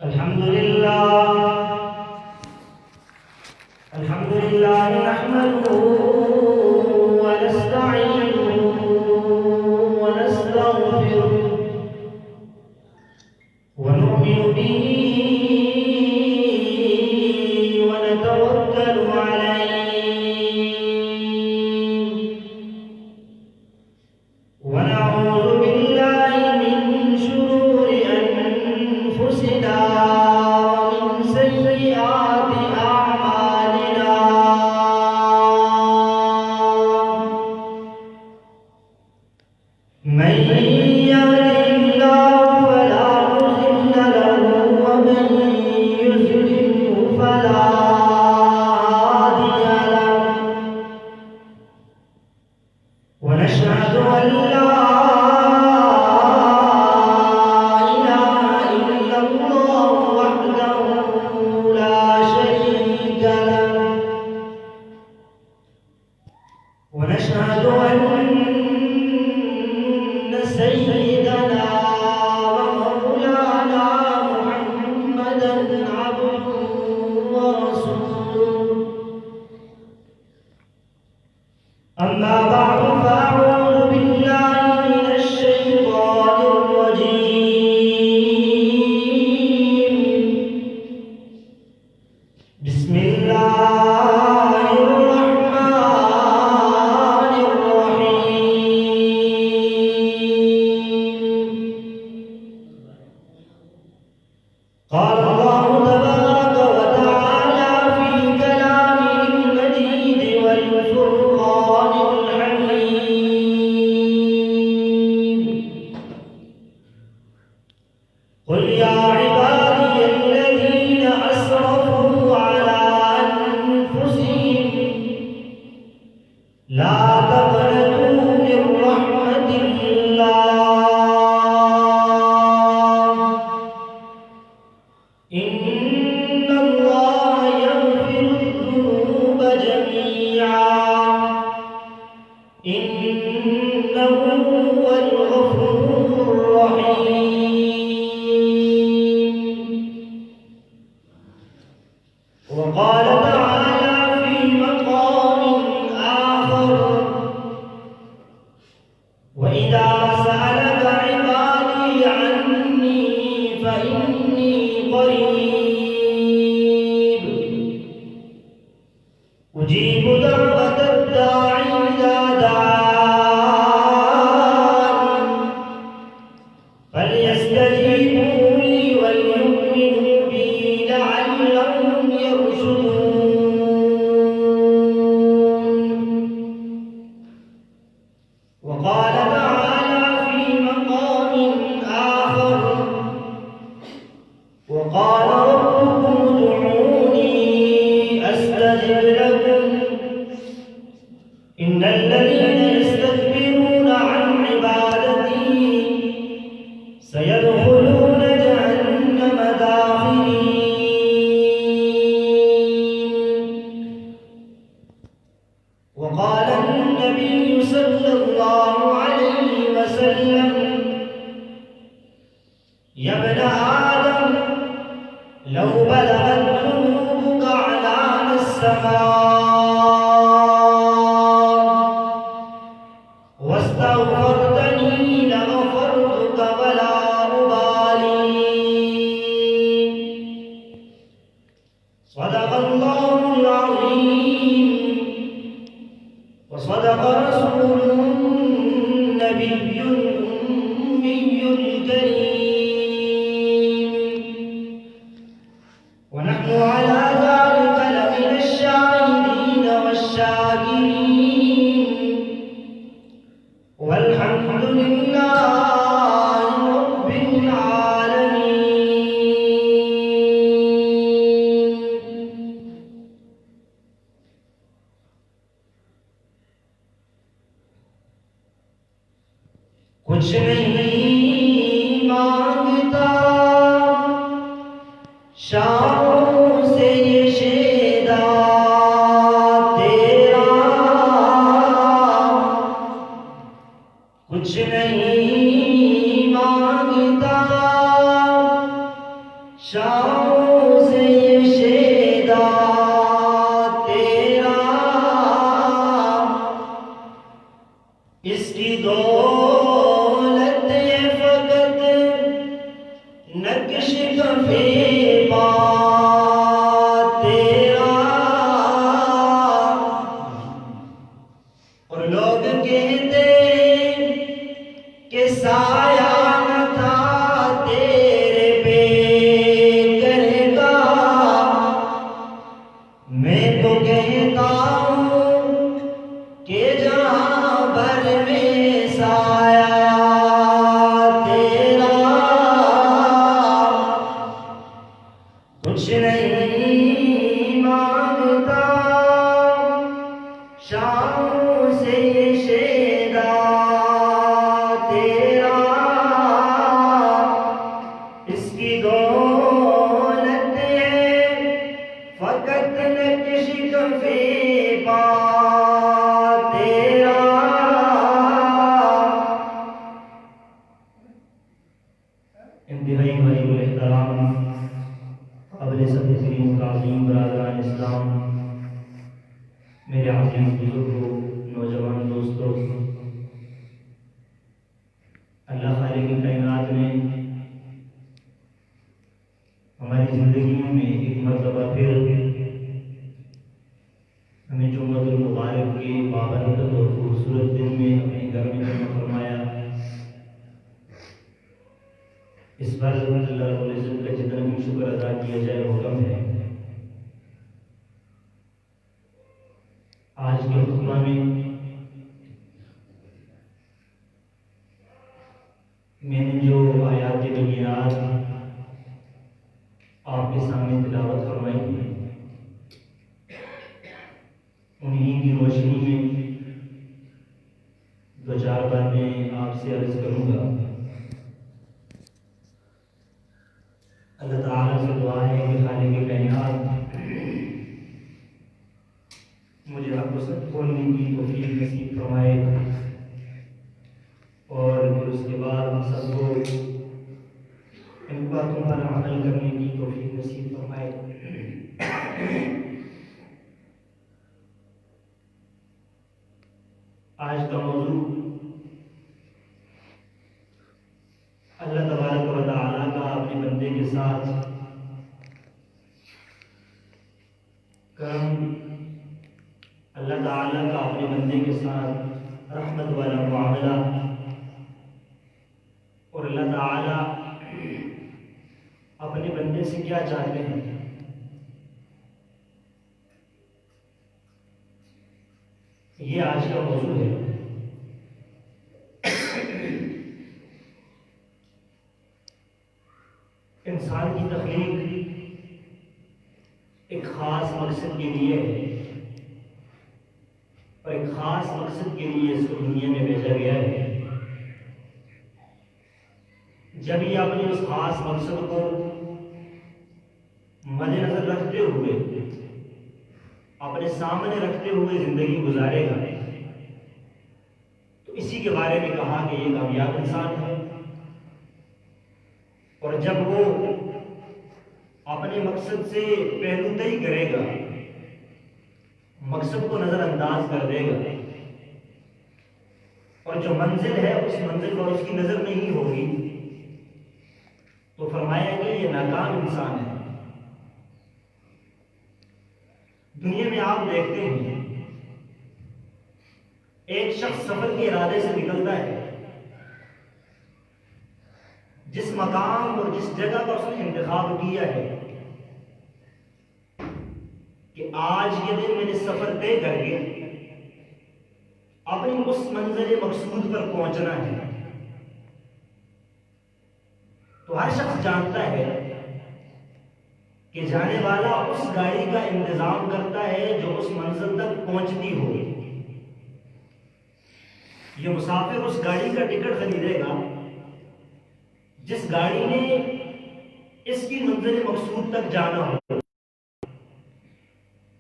الحمد لله نحمده ونستعينه ونستغفره ونؤمن به ونتوكل عليه ونعوذ بالله من شرور أنفسنا ومن سيئات أعمالنا من يهده الله فلا مضل له ومن يضلل فلا هادي له ونشهد أن لا إله إلا الله وحده لا شريك له ونشهد أن سيدنا ومولانا محمدا عبده ورسوله أما بعد فأعوذ بالله من الشيطان الرجيم بسم الله الرحمن الرحيم قال الله تبارك وتعالى في كلامه المجيد والفرقان الحميد قل يا عبادي الذين أسرفوا على أنفسهم لا تقنطوا من رحمة الله إن الله يغفر الذنوب جميعا إنه هو الغفور الرحيم وقال تعالى في مقام آخر وإذا سألك عبادي عني فإني قريب أجيب دعوة الداعي إذا دعان فليستجيبوا لي وليؤمنوا بي لعلهم يرشدون وقال تعالى في مقام آخر وقال ربكم ادعوني أستجب لكم إن الذين يستكبرون عن عبادتي سيدخلون جهنم داخرين وقال النبي صلى الله عليه وسلم يا ابن آدم لو بلغت ذنوبك عنان السماء واستغفرتني لغفرتك ولا أبالي صدق الله العظيم وصدق رسوله النبي الأمي الكريم ونحن على ذلك لمن الشاهدين والشاكرين والحمد لله رب العالمين کچھ نہیں مانگتا شاہوں سے یہ شیدا تیرا کچھ نہیں مانگتا شاہوں سے یہ شیدا تیرا، اس کی دولت یہ فقط نقش کفے پا تیرا، اور لوگ کہتے کہ سایہ نہ تھا تیرے پہ کرے گا، میں تو کہتا ہوں کہ جہاں بھر میں سایہ تیرا، کچھ نہیں مانگتا شاہوں سے یہ شیدا تیرا، اس کی دولت ہے فقط نقش کفے پا تیرا۔ انتہائی غریب الاحترام قابل سب ترین تعظیم برادران اسلام، میرے عزیز بزرگوں، نوجوان دوستوں، اللہ خالق کائنات نے ہماری زندگیوں میں ایک مرتبہ پھر ہمیں جمعۃ المبارک کے بابرکت اور خوبصورت دن میں اپنے گھر میں جمع فرمایا۔ اس پر اللہ رب العزت کا جتنا بھی شکر ادا کیا جائے وہ کم ہے۔ آج کے خطبہ میں میں نے جو آیات بینات آپ کے سامنے تلاوت فرمائی ہے، انہی کی روشنی میں دو چار باتیں آپ سے عرض کروں گا۔ اللہ تعالیٰ سے دعا ہے کہ خالق کائنات مجھے حق و سچ بولنے کی توفیق نصیب فرمائے، اور پھر اس کے بعد ہم سب کو ان باتوں پر عمل کرنے کی توفیق نصیب فرمائے۔ آج کا موضوع اللہ تبارک و تعالیٰ کا اپنے بندے کے ساتھ کرم، اللہ تعالیٰ کا اپنے بندے کے ساتھ رحمت والا معاملہ، اور اللہ تعالیٰ اپنے بندے سے کیا چاہتے ہیں، یہ آج کا موضوع ہے۔ انسان کی تخلیق ایک خاص مقصد کے لیے ہے، اور ایک خاص مقصد کے لیے اس کو دنیا میں بھیجا گیا ہے۔ جب یہ اپنے اس خاص مقصد کو مد نظر رکھتے ہوئے، اپنے سامنے رکھتے ہوئے زندگی گزارے گا، تو اسی کے بارے میں کہا کہ یہ کامیاب انسان ہے۔ اور جب وہ اپنے مقصد سے پہلو تئی کرے گا، مقصد کو نظر انداز کر دے گا، اور جو منزل ہے اس منزل پر اس کی نظر نہیں ہوگی، تو فرمایا کہ یہ ناکام انسان ہے۔ دنیا میں آپ دیکھتے ہیں ایک شخص سفر کے ارادے سے نکلتا ہے، جس مقام اور جس جگہ کا اس نے انتخاب کیا ہے کہ آج کے دن میں نے سفر طے کر کے اپنی اس منزل مقصود پر پہنچنا ہے، تو ہر شخص جانتا ہے کہ جانے والا اس گاڑی کا انتظام کرتا ہے جو اس منزل تک پہنچتی ہو۔ یہ مسافر اس گاڑی کا ٹکٹ خریدے گا جس گاڑی نے اس کی منزل مقصود تک جانا ہو،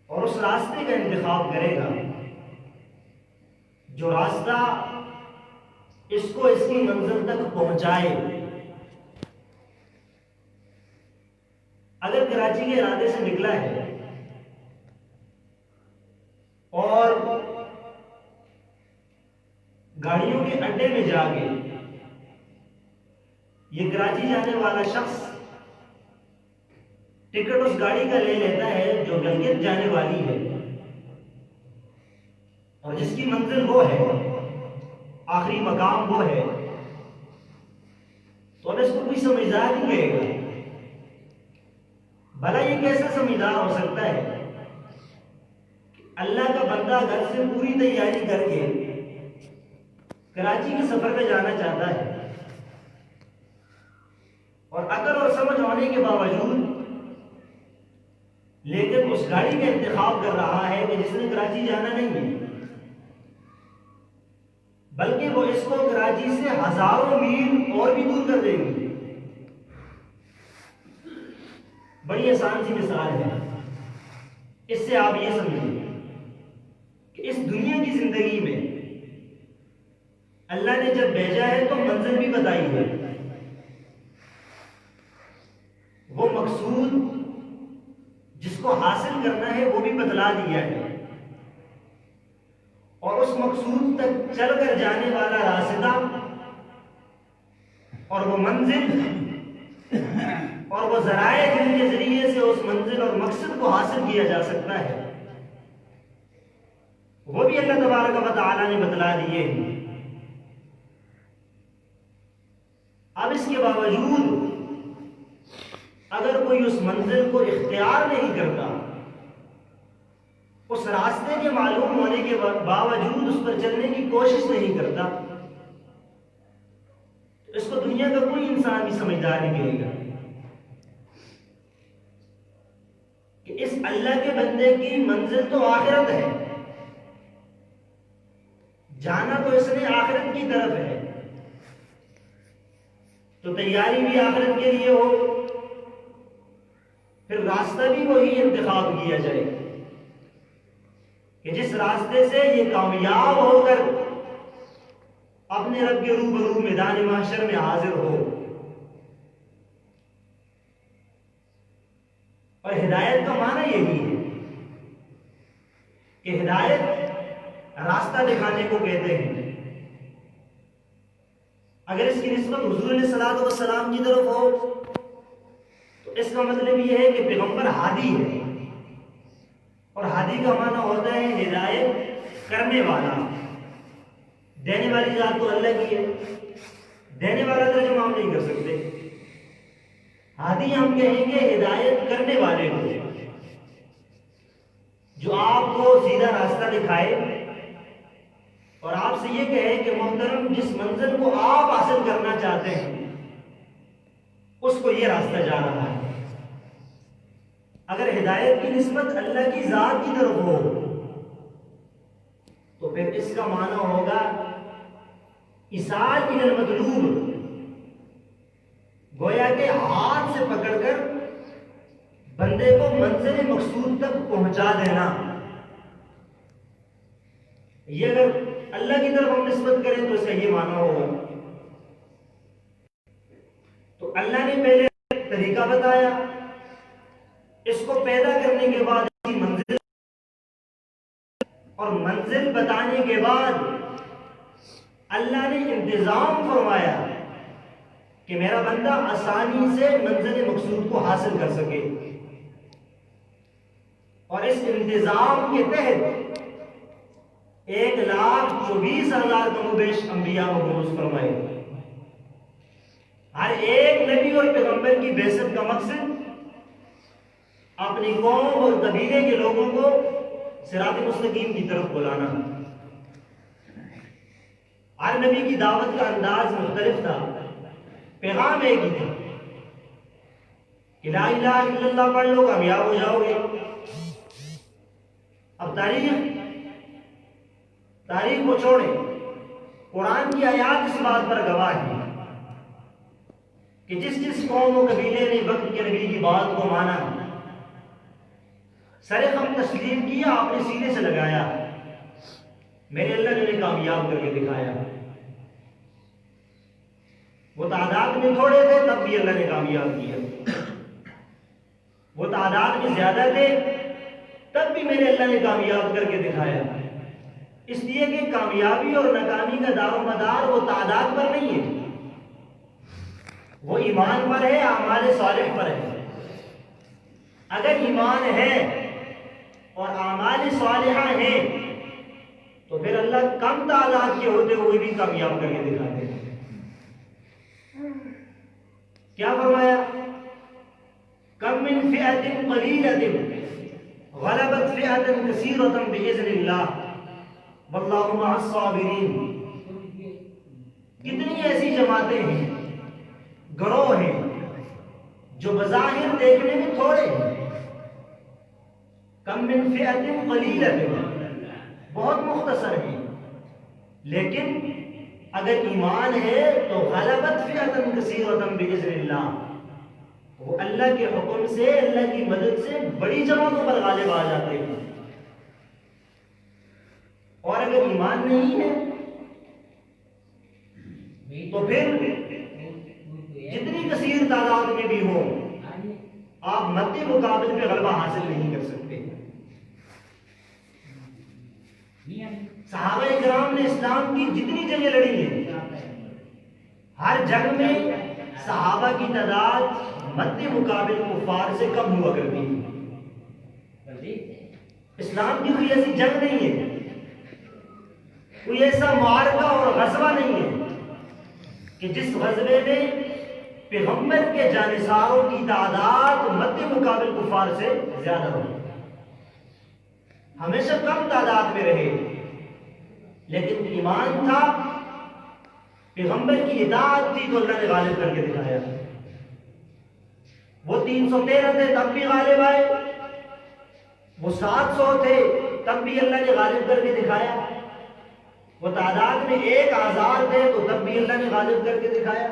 اور اس راستے کا انتخاب کرے گا جو راستہ اس کو اس کی منزل تک پہنچائے۔ کراچی کے ارادے سے نکلا ہے اور گاڑیوں کے اڈے میں جا کے یہ کراچی جانے والا شخص ٹکٹ اس گاڑی کا لے لیتا ہے جو گلگت جانے والی ہے اور جس کی منزل وہ ہے، آخری مقام وہ ہے، تو اب اس کو کوئی سمجھدار نہیں کہے گا۔ بھلا یہ کیسا سمجھدار ہو سکتا ہے کہ اللہ کا بندہ گھر سے پوری تیاری کر کے کراچی کے سفر پہ جانا چاہتا ہے اور عقل اور سمجھ ہونے کے باوجود لیکن اس گاڑی کا انتخاب کر رہا ہے کہ جس نے کراچی جانا نہیں ہے، بلکہ وہ اس کو کراچی سے ہزاروں میل اور بھی دور کر دے گی۔ بڑی آسان سی مثال ہے، اس سے آپ یہ سمجھیں کہ اس دنیا کی زندگی میں اللہ نے جب بھیجا ہے تو منزل بھی بتائی ہے، وہ مقصود جس کو حاصل کرنا ہے وہ بھی بتلا دیا ہے، اور اس مقصود تک چل کر جانے والا راستہ اور وہ منزل اور وہ ذرائع جن کے ذریعے سے اس منزل اور مقصد کو حاصل کیا جا سکتا ہے وہ بھی اللہ تبارک و تعالی نے بتلا دیے ہیں۔ اب اس کے باوجود اگر کوئی اس منزل کو اختیار نہیں کرتا، اس راستے کے معلوم ہونے کے باوجود اس پر چلنے کی کوشش نہیں کرتا، تو اس کو دنیا کا کوئی انسان بھی سمجھدار نہیں کہے گا کہ اس اللہ کے بندے کی منزل تو آخرت ہے، جانا تو اس نے آخرت کی طرف ہے، تو تیاری بھی آخرت کے لیے ہو، پھر راستہ بھی وہی انتخاب کیا جائے کہ جس راستے سے یہ کامیاب ہو کر اپنے رب کے روبرو میدان محشر میں حاضر ہو۔ اور ہدایت کا معنی یہی ہے کہ ہدایت راستہ دکھانے کو کہتے ہیں۔ اگر اس کی نسبت حضور علیہ الصلوۃ والسلام کی طرف ہو تو اس کا مطلب یہ ہے کہ پیغمبر ہادی ہے، اور ہادی کا معنی ہوتا ہے ہدایت کرنے والا۔ دینے والی ذات تو اللہ کی ہے، دینے والا ترجمہ ہم نہیں کر سکتے، ہادی ہم کہیں گے ہدایت کرنے والے کو، جو آپ کو سیدھا راستہ دکھائے اور آپ سے یہ کہے کہ محترم جس منزل کو آپ حاصل کرنا چاہتے ہیں اس کو یہ راستہ جا رہا ہے۔ اگر ہدایت کی نسبت اللہ کی ذات کی طرف ہو تو پھر اس کا معنی ہوگا ایصال الی المطلوب، گویا کہ ہاتھ سے پکڑ کر بندے کو منزل مقصود تک پہنچا دینا۔ یہ اگر اللہ کی طرف ہم نسبت کریں تو اس کا یہ معنی ہوگا۔ تو اللہ نے پہلے طریقہ بتایا، اس کو پیدا کرنے کے بعد اس کی منزل، اور منزل بتانے کے بعد اللہ نے انتظام فرمایا کہ میرا بندہ آسانی سے منزل مقصود کو حاصل کر سکے، اور اس انتظام کے تحت 1,24,000 کم و بیش انبیاء مبعوث فرمائے۔ ہر ایک نبی اور پیغمبر کی بعثت کا مقصد اپنی قوم اور قبیلے کے لوگوں کو صراط مستقیم کی طرف بلانا۔ ہر نبی کی دعوت کا انداز مختلف تھا، پیغام ایک ہی تھا کہ لا الہ الا اللہ پڑھ لو کامیاب ہو جاؤ گے۔ اب تاریخ کو چھوڑیں، قرآن کی آیات اس بات پر گواہ ہے کہ جس قوم و قبیلے نے وقت کے نبی کی بات کو مانا، سر خم تسلیم کیا، آپ نے سینے سے لگایا، میرے اللہ نے انہیں کامیاب کر کے دکھایا۔ وہ تعداد میں تھوڑے تھے تب بھی اللہ نے کامیاب کیا، وہ تعداد زیادہ تھے تب بھی میرے اللہ نے کامیاب کر کے دکھایا، اس لیے کہ کامیابی اور ناکامی کا دار و مدار وہ تعداد پر نہیں ہے، وہ ایمان پر ہے، اعمال صالح پر ہے۔ اگر ایمان ہے اور اعمال صالحہ ہیں تو پھر اللہ کم تعداد کے ہوتے ہوئے بھی کامیاب کر کے دکھاتے ہیں۔ کیا فرمایا؟ کم من فئۃ قلیلۃ غلبت فئۃ کثیرۃ باذن اللہ واللہ مع الصابرین۔ کتنی ایسی جماعتیں ہیں، گروہ ہیں جو بظاہر دیکھنے میں تھوڑے ہیں، کم من فئۃ قلیلۃ بہت مختصر ہیں، لیکن اگر ایمان ہے تو غلبت فئۃ کثیرۃ باذن اللہ، وہ اللہ کے حکم سے، اللہ کی مدد سے بڑی جماعتوں پر غالب آ جاتے ہیں۔ اور اگر ایمان نہیں ہے تو پھر جتنی کثیر تعداد میں بھی ہو آپ مدی مقابل پہ غلبہ حاصل نہیں کر سکتے۔ صحابہ کرام نے اسلام کی جتنی جنگیں لڑی ہیں، ہر جنگ میں صحابہ کی تعداد مدی مقابل کفار سے کم ہوا کرتی ہے۔ اسلام کی کوئی ایسی جنگ نہیں ہے، کوئی ایسا معرکہ اور غزوہ نہیں ہے کہ جس غزوے میں پیغمبر کے جانثاروں کی تعداد مد مقابل کفار سے زیادہ ہو، ہمیشہ کم تعداد میں رہے، لیکن ایمان تھا، پیغمبر کی اطاعت تھی تو اللہ نے غالب کر کے دکھایا۔ وہ 313 تھے تب بھی غالب آئے، وہ 700 تھے تب بھی اللہ نے غالب کر کے دکھایا، وہ تعداد میں 1000 تھے تو تب بھی اللہ نے غالب کر کے دکھایا۔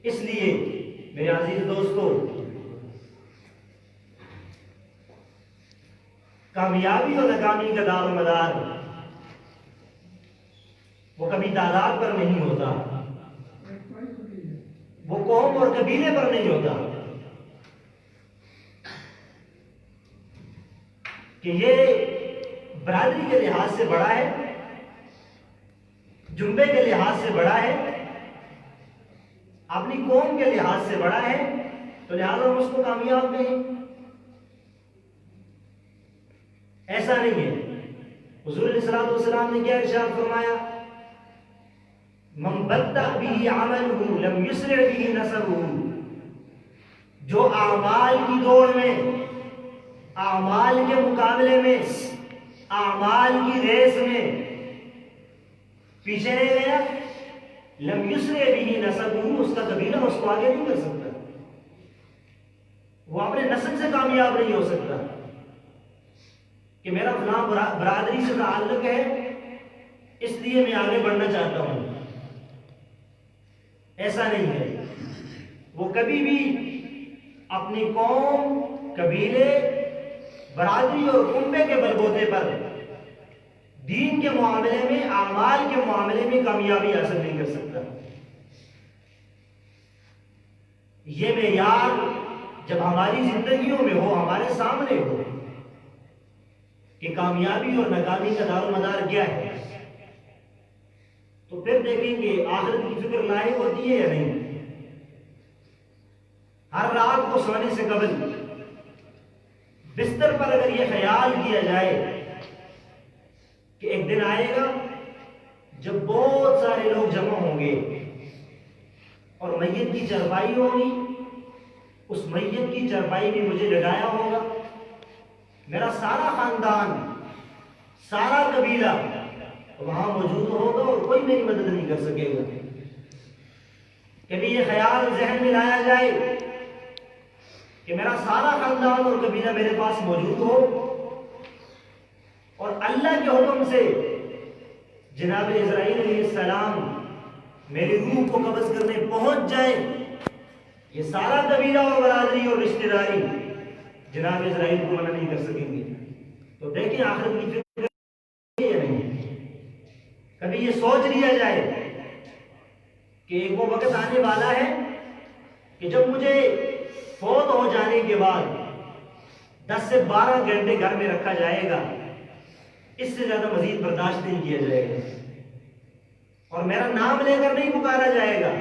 اس لیے میرے عزیز دوستو، کامیابی اور ناکامی کا دار و مدار وہ کبھی تعداد پر نہیں ہوتا، وہ قوم اور قبیلے پر نہیں ہوتا کہ یہ برادری کے لحاظ سے بڑا ہے، جنبے کے لحاظ سے بڑا ہے، اپنی قوم کے لحاظ سے بڑا ہے تو لہٰذا ہم اس کو کامیاب نہیں۔ ایسا نہیں ہے۔ حضور علیہ الصلوۃ والسلام نے کیا ارشاد فرمایا؟ من بطأ به عمله لم يسرع به نسبه، جو اعمال کی دوڑ میں، اعمال کے مقابلے میں، اعمال کی ریس میں پیچھے رہ گیا، لم یسرع به نسبه، اس کا قبیلہ اس کو آگے نہیں کر سکتا، وہ اپنے نسل سے کامیاب نہیں ہو سکتا کہ میرا فلاں برادری سے تعلق ہے اس لیے میں آگے بڑھنا چاہتا ہوں۔ ایسا نہیں ہے، وہ کبھی بھی اپنی قوم، قبیلے، برادری اور کنبے کے بلبوتے پر دین کے معاملے میں، اعمال کے معاملے میں کامیابی حاصل نہیں کر سکتا۔ یہ معیار جب ہماری زندگیوں میں ہو، ہمارے سامنے ہو کہ کامیابی اور ناکامی کا دار و مدار کیا ہے، تو پھر دیکھیں گے آخرت کی فکر لاحق ہوتی ہے یا نہیں۔ ہر رات کو سونے سے قبل بستر پر اگر یہ خیال کیا جائے کہ ایک دن آئے گا جب بہت سارے لوگ جمع ہوں گے اور میت کی چرپائی ہوگی، اس میت کی چرپائی میں مجھے لگایا ہوگا، میرا سارا خاندان، سارا قبیلہ وہاں موجود ہوگا اور کوئی میری مدد نہیں کر سکے گا۔ کبھی یہ خیال ذہن میں لایا جائے کہ میرا سارا خاندان اور قبیلہ میرے پاس موجود ہو اور اللہ کے حکم سے جناب اسرائیل علیہ السلام میری روح کو قبض کرنے پہنچ جائے، یہ سارا قبیلہ اور برادری اور رشتہ داری جناب اسرائیل کو منع نہیں کر سکیں گے۔ تو دیکھیں آخرت کی فکر یا نہیں، کبھی یہ سوچ لیا جائے کہ ایک وہ وقت آنے والا ہے کہ جب مجھے فوت ہو جانے کے بعد 10 سے 12 گھنٹے گھر میں رکھا جائے گا، اس سے زیادہ مزید برداشت نہیں کیا جائے گا، اور میرا نام لے کر نہیں پکارا جائے گا،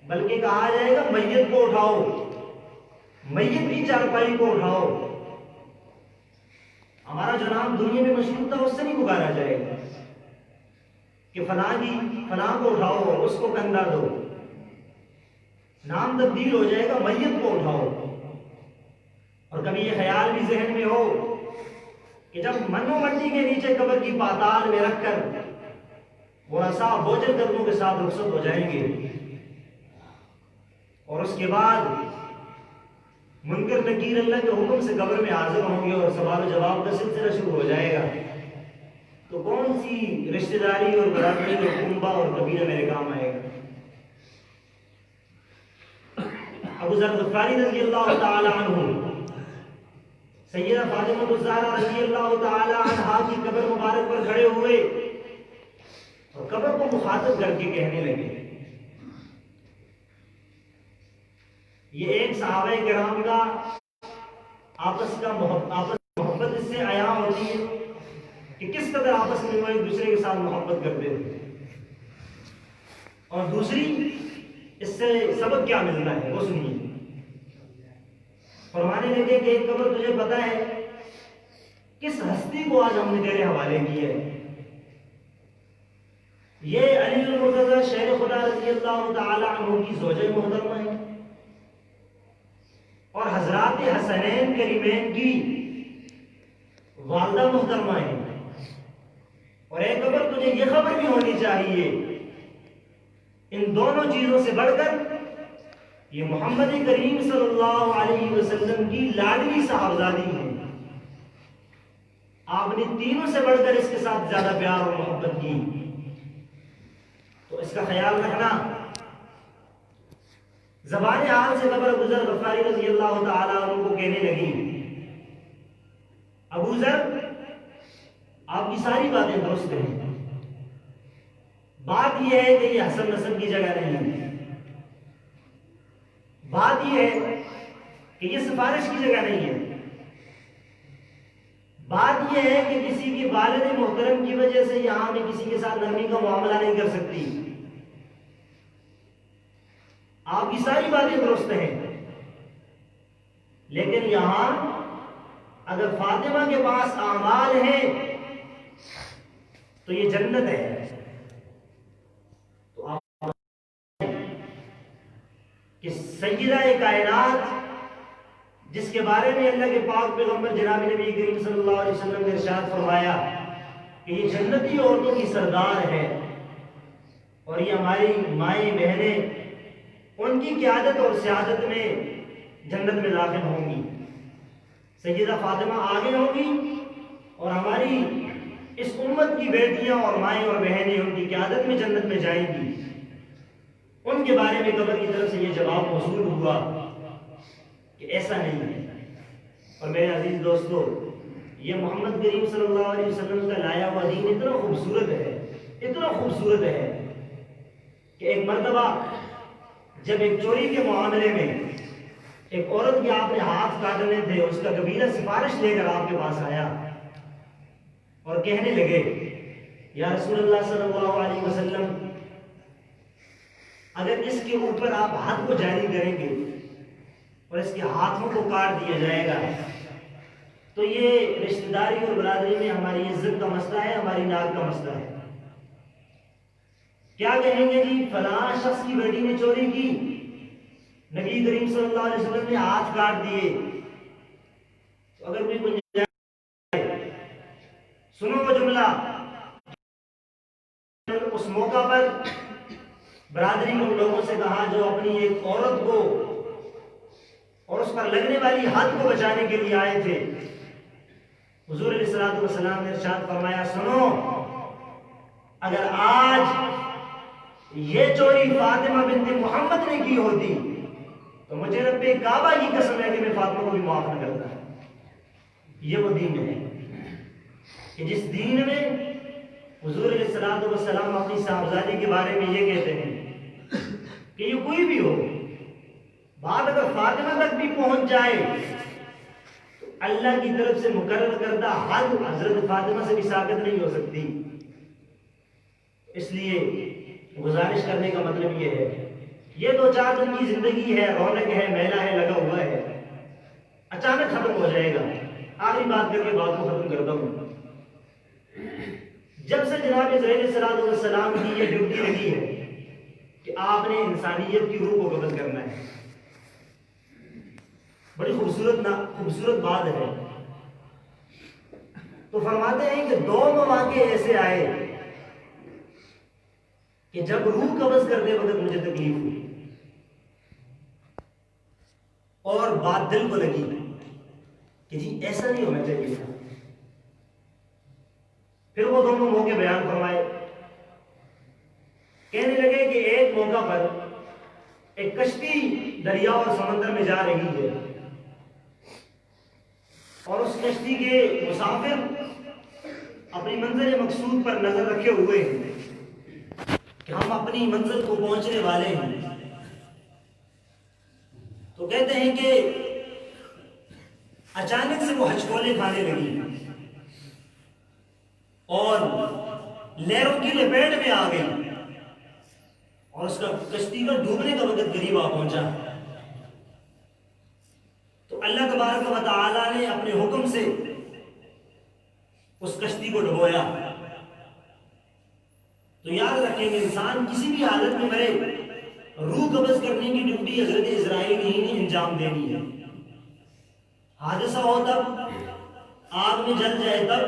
بلکہ کہا جائے گا میت کو اٹھاؤ، میت کی چارپائی کو اٹھاؤ۔ ہمارا جو نام دنیا میں مشہور تھا اس سے نہیں پکارا جائے گا کہ فلاں کو اٹھاؤ، اس کو کندھا دو۔ نام تبدیل ہو جائے گا میت کو اٹھاؤ۔ اور کبھی یہ خیال بھی ذہن میں ہو کہ جب منو مٹی کے نیچے قبر کی پاتال میں رکھ کر وہ رسا بوجھل قدموں کے ساتھ رخصت ہو جائیں گے، اور اس کے بعد منکر نکیر اللہ کے حکم سے قبر میں حاضر ہوں گے اور سوال و جواب کا سلسلہ شروع ہو جائے گا، تو کون سی رشتہ داری اور برادری اور کنبہ اور قبیلہ میرے کام آئے گا؟ ابو ذر غفاری رضی اللہ تعالی عنہ سیدہ فاطمہ الزہرا رضی اللہ تعالی عنہا کی قبر مبارک پر کھڑے ہوئے اور قبر کو مخاطب کر کے کہنے لگے۔ یہ ایک صحابہ کرام کا آپس محبت اس سے عیاں ہوتی ہے کہ کس قدر آپس میں وہ ایک دوسرے کے ساتھ محبت کرتے تھے، اور دوسری اس سے سبق کیا ملتا ہے وہ سنیے۔ فرمانے لگے کہ ایک قبر تجھے پتا ہے کس ہستی کو آج ہم نے تیرے حوالے کیا ہے؟ یہ علی المرتضی شیر خدا رضی اللہ تعالی عنہ کی زوجہ محترمہ ہے، اور حضرات حسنین کریمین کی والدہ محترمہ ہے، اور ایک خبر تجھے یہ خبر بھی ہونی چاہیے ان دونوں چیزوں سے بڑھ کر یہ محمد کریم صلی اللہ علیہ وسلم کی لاڈلی صاحبزادی ہیں، آپ نے تینوں سے بڑھ کر اس کے ساتھ زیادہ پیار اور محبت کی، تو اس کا خیال رکھنا۔ زبان حال سے قبر ابو ذر غفاری رضی اللہ تعالیٰ عنہ کو کہنے لگی، ابو ذر آپ کی ساری باتیں درست ہیں، بات یہ ہے کہ یہ حسن نسب کی جگہ نہیں ہے، بات یہ ہے کہ یہ سفارش کی جگہ نہیں ہے، بات یہ ہے کہ کسی کی والد محترم کی وجہ سے یہاں میں کسی کے ساتھ نرمی کا معاملہ نہیں کر سکتی، آپ کی ساری باتیں درست ہیں، لیکن یہاں اگر فاطمہ کے پاس اعمال ہیں تو یہ جنت ہے، تو آپ کہ سیدہ کائنات جس کے بارے میں اللہ کے پاک پیغمبر جناب نبی کریم صلی اللہ علیہ وسلم نے ارشاد فرمایا کہ یہ جنتی عورتوں کی سردار ہے، اور یہ ہماری مائیں بہنیں ان کی قیادت اور سیادت میں جنت میں داخل ہوں گی۔ سیدہ فاطمہ آگے ہوں گی اور ہماری اس امت کی بیٹیاں اور مائیں اور بہنیں ان کی قیادت میں جنت میں جائیں گی۔ ان کے بارے میں قبر کی طرف سے یہ جواب موصول ہوا کہ ایسا نہیں ہے۔ اور میرے عزیز دوستو، یہ محمد کریم صلی اللہ علیہ وسلم کا لایا ہوا دین اتنا خوبصورت ہے، اتنا خوبصورت ہے کہ ایک مرتبہ جب ایک چوری کے معاملے میں ایک عورت کے آپ نے ہاتھ کاٹنے تھے، اس کا قبیلہ سفارش لے کر آپ کے پاس آیا اور کہنے لگے، یا رسول اللہ صلی اللہ علیہ وسلم، اگر اس کے اوپر آپ حد کو جاری کریں گے اور اس کے ہاتھوں کو کاٹ دیا جائے گا تو یہ رشتہ داری اور برادری میں ہماری عزت کا مسئلہ ہے، ہماری ناک کا مسئلہ ہے۔ کیا کہیں گے جی فلاں شخص کی بیٹی نے چوری کی، نبی کریم صلی اللہ علیہ وسلم نے ہاتھ کاٹ دیے، تو اگر کوئی گنجائش سنو وہ جملہ، اس موقع پر برادری کے لوگوں سے کہا جو اپنی ایک عورت کو اور اس پر لگنے والی حد کو بچانے کے لیے آئے تھے، حضور علیہ الصلوۃ والسلام نے ارشاد فرمایا، سنو، اگر آج یہ چوری فاطمہ بنت محمد نے کی ہوتی تو مجھے رب کعبہ کی قسم ہے کہ میں فاطمہ کو بھی معاف نہ کرتا۔ یہ وہ دین ہے کہ جس دین میں حضور علیہ الصلوۃ والسلام اپنی صاحبزادی کے بارے میں یہ کہتے ہیں کہ یہ کوئی بھی ہو، بات اگر فاطمہ تک بھی پہنچ جائے تو اللہ کی طرف سے مقرر کردہ حد حضرت فاطمہ سے بھی ثابت نہیں ہو سکتی. اس لیے گزارش کرنے کا مطلب یہ ہے، یہ 2-4 دن کی زندگی ہے، رونق ہے، میلہ ہے، لگا ہوا ہے، اچانک ختم ہو جائے گا. آخری بات کر کے بات کو ختم کرتا ہوں. جب سے جناب عزرائیل السلام کی یہ ڈیوٹی لگی ہے کہ آپ نے انسانیت کی روح کو قبض کرنا ہے، بڑی خوبصورت بات ہے. تو فرماتے ہیں کہ 2 مواقع ایسے آئے کہ جب روح قبض کرتے وقت مجھے تکلیف ہوئی اور بات دل کو لگی کہ جی ایسا نہیں ہونا چاہیے تھا. پھر وہ دونوں موقع بیان فرمائے. کہنے لگے کہ ایک موقع پر ایک کشتی دریا اور سمندر میں جا رہی ہے اور اس کشتی کے مسافر اپنی منزل مقصود پر نظر رکھے ہوئے ہیں کہ ہم اپنی منزل کو پہنچنے والے ہیں. تو کہتے ہیں کہ اچانک سے وہ ہچکولے کھانے لگی اور لہروں کی لپیٹ میں آ گئی اور اس کا کشتی کا ڈوبنے کا وقت قریب آ پہنچا. تو اللہ تبارک و تعالی نے اپنے حکم سے اس کشتی کو ڈبویا. تو یاد رکھیں گے انسان کسی بھی حالت میں مرے، روح قبض کرنے کی ڈیوٹی حضرت عزرائیل ہی نے انجام دینی ہے. حادثہ ہو تب، آگ میں جل جائے تب،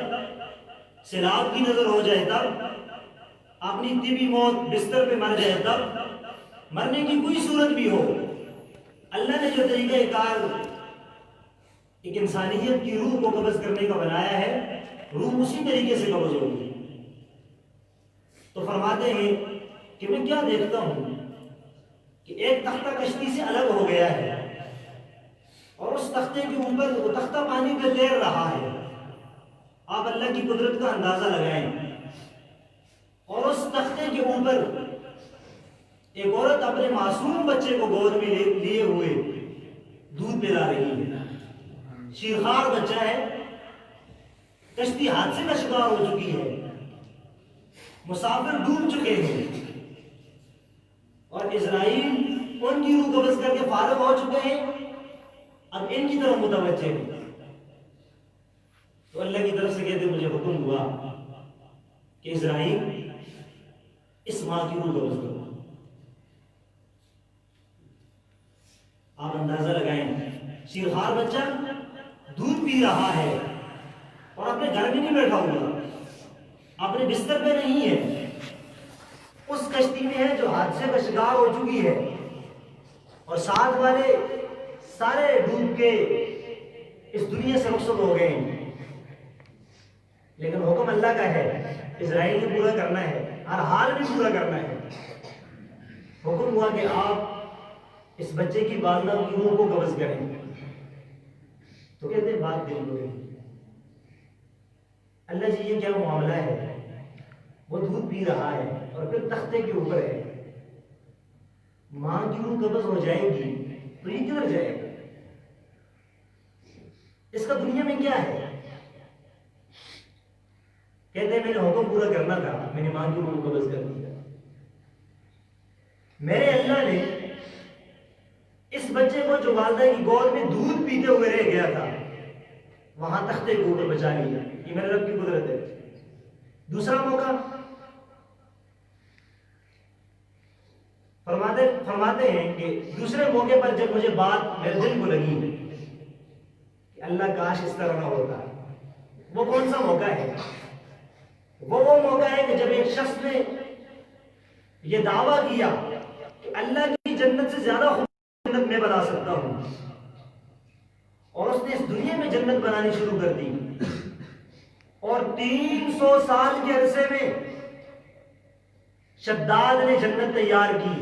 سیلاب کی نظر ہو جائے تب، اپنی طبی موت بستر پہ مر جائے تب، مرنے کی کوئی صورت بھی ہو، اللہ نے جو طریقہ کار ایک انسانیت کی روح کو قبض کرنے کا بنایا ہے، روح اسی طریقے سے قبض ہوگی. تو فرماتے ہیں کہ میں کیا دیکھتا ہوں کہ ایک تختہ کشتی سے الگ ہو گیا ہے اور اس تختے کے اوپر وہ تختہ پانی پہ تیر رہا ہے. آپ اللہ کی قدرت کا اندازہ لگائیں. اور اس تختے کے اوپر ایک عورت اپنے معصوم بچے کو گود میں لیے ہوئے دودھ پلا رہی ہے. شیرخوار بچہ ہے، کشتی حادثے کا شکار ہو چکی ہے، مسافر ڈوب چکے ہیں اور اسرائیل ان کی روح قبض کر کے فارغ ہو چکے ہیں. اب ان کی طرف متوجہ ہیں. تو اللہ کی طرف سے کہتے مجھے حکم ہوا کہ اسرائیل اس ماں کی روح قبض کرو. آپ اندازہ لگائیں، شیرخوار بچہ دودھ پی رہا ہے اور اپنے گھر میں نہیں بیٹھا ہوا، اپنے بستر پہ نہیں ہے، اس کشتی میں ہے جو حادثے کا شکار ہو چکی ہے اور ساتھ والے سارے ڈوب کے اس دنیا سے رخصت ہو گئے ہیں. لیکن حکم اللہ کا ہے، اسرائیل نے پورا کرنا ہے، ہر حال میں پورا کرنا ہے. حکم ہوا کہ آپ اس بچے کی والدہ کی روح کو قبض کریں. تو کہتے ہیں بات دل کو گئی. اللہ جی یہ کیا معاملہ ہے؟ وہ دودھ پی رہا ہے اور پھر تختے کے اوپر ہے. ماں کی روح قبض ہو جائے گی تو یہ کدھر جائے گا؟ اس کا دنیا میں کیا ہے؟ کہتے ہیں میں نے حکم پورا کرنا تھا، میں نے ماں کی روح قبض کر دیا. میرے اللہ نے اس بچے کو جو والدہ کی گود میں دودھ پیتے ہوئے رہ گیا تھا وہاں تختے کے اوپر بچا لیا. یہ میرے رب کی قدرت ہے. دوسرا موقع فرماتے ہیں کہ دوسرے موقع پر جب مجھے بات میرے دل کو لگی کہ اللہ کاش اس طرح نہ ہوتا. وہ کون سا موقع ہے؟ وہ موقع ہے کہ جب ایک شخص نے یہ دعویٰ کیا کہ اللہ کی جنت سے زیادہ خوبصورت جنت میں بنا سکتا ہوں، اور اس نے اس دنیا میں جنت بنانی شروع کر دی. اور 300 سال کے عرصے میں شداد نے جنت تیار کی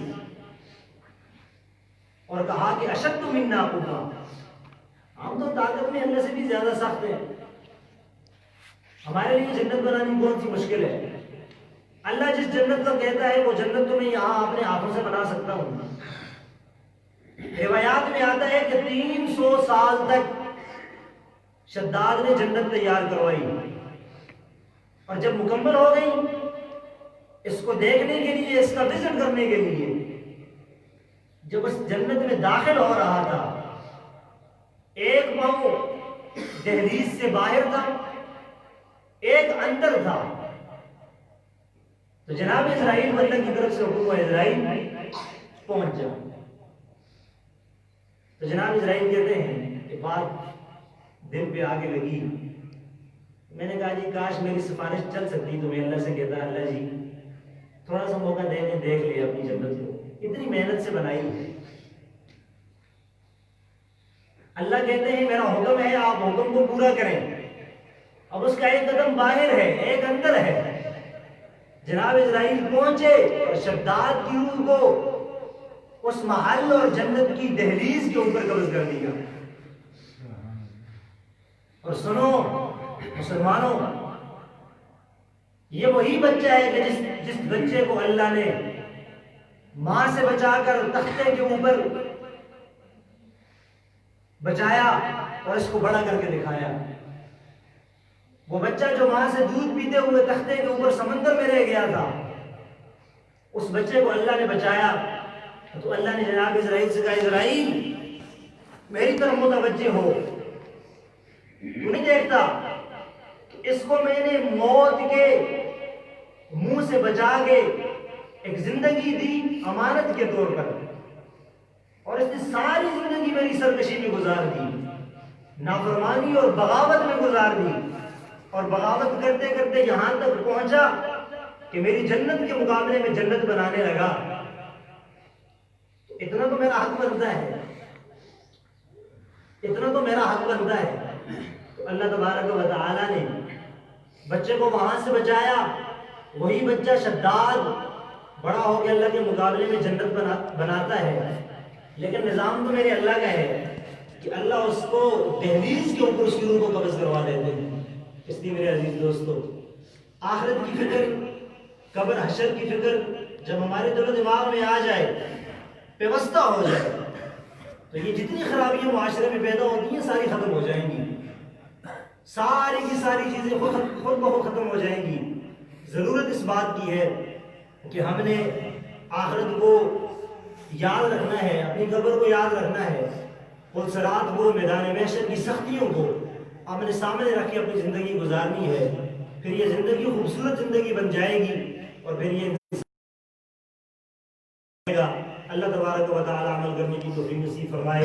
اور کہا کہ اشد منا قوہ، ہم تو طاقت میں اللہ سے بھی زیادہ سخت ہیں، ہمارے لیے جنت بنانی کون سی مشکل ہے؟ اللہ جس جنت کو کہتا ہے وہ جنت تو میں یہاں اپنے ہاتھوں سے بنا سکتا ہوں. روایات میں آتا ہے کہ 300 سال تک شداد نے جنت تیار کروائی، اور جب مکمل ہو گئی اس کو دیکھنے کے لیے، اس کا وزٹ کرنے کے لیے، جب اس جنت میں داخل ہو رہا تھا، ایک پاؤں دہلیز سے باہر تھا، ایک اندر تھا، تو جناب اسرائیل اللہ کی طرف سے حکم ہوا اسرائیل پہنچ جاؤ۔ تو جناب اسرائیل کہتے ہیں کہ بات دل پہ آگے لگی، میں نے کہا جی کاش میری سفارش چل سکتی تو میں اللہ سے کہتا اللہ جی تھوڑا سا موقع دے دیں، دیکھ لے اپنی جنت کو، اتنی محنت سے بنائی ہے۔ اللہ کہتے ہیں میرا حکم ہے آپ حکم کو پورا کریں، اب اس کا ایک قدم باہر ہے ایک اندر ہے۔ جناب اسرائیل پہنچے اور شداد کی روح کو اس محل اور جنت کی دہلیز کے اوپر قبض کر دیا۔ اور سنو مسلمانوں، یہ وہی بچہ ہے کہ جس بچے کو اللہ نے ماں سے بچا کر تختے کے اوپر بچایا اور اس کو بڑا کر کے دکھایا۔ وہ بچہ جو ماں سے دودھ پیتے ہوئے تختے کے اوپر سمندر میں رہ گیا تھا، اس بچے کو اللہ نے بچایا۔ تو اللہ نے جناب اسرائیل سے کہا اسرائیل میری طرف متوجہ ہو، تو نہیں دیکھتا کہ اس کو میں نے موت کے منہ سے بچا کے ایک زندگی دی امانت کے طور پر، اور اس نے ساری زندگی میری سرکشی میں گزار دی، نافرمانی اور بغاوت میں گزار دی، اور بغاوت کرتے کرتے یہاں تک پہنچا کہ میری جنت کے مقابلے میں جنت بنانے لگا۔ اتنا تو میرا حق بنتا ہے، اتنا تو میرا حق بنتا ہے۔ تو اللہ تبارک و تعالی نے بچے کو وہاں سے بچایا، وہی بچہ شداد بڑا ہو کے اللہ کے مقابلے میں جنت بناتا ہے، لیکن نظام تو میرے اللہ کا ہے کہ اللہ اس کو دہلیز کے اوپر اس کی روح کو قبض کروا دیتے ہیں۔ اس لیے میرے عزیز دوستو، آخرت کی فکر، قبر حشر کی فکر جب ہمارے دل و دماغ میں آ جائے، پیوستہ ہو جائے، تو یہ جتنی خرابیاں معاشرے میں پیدا ہوتی ہیں ساری ختم ہو جائیں گی، ساری کی ساری چیزیں خود بخود ختم ہو جائیں گی۔ ضرورت اس بات کی ہے کہ ہم نے آخرت کو یاد رکھنا ہے، اپنی قبر کو یاد رکھنا ہے، پلسرات کو، میدان محشر کی سختیوں کو اپنے سامنے رکھ کے اپنی زندگی گزارنی ہے، پھر یہ زندگی خوبصورت زندگی بن جائے گی، اور پھر یہ اللہ تبارک و تعالی عمل کرنے کی توفیق نصیب فرمائے۔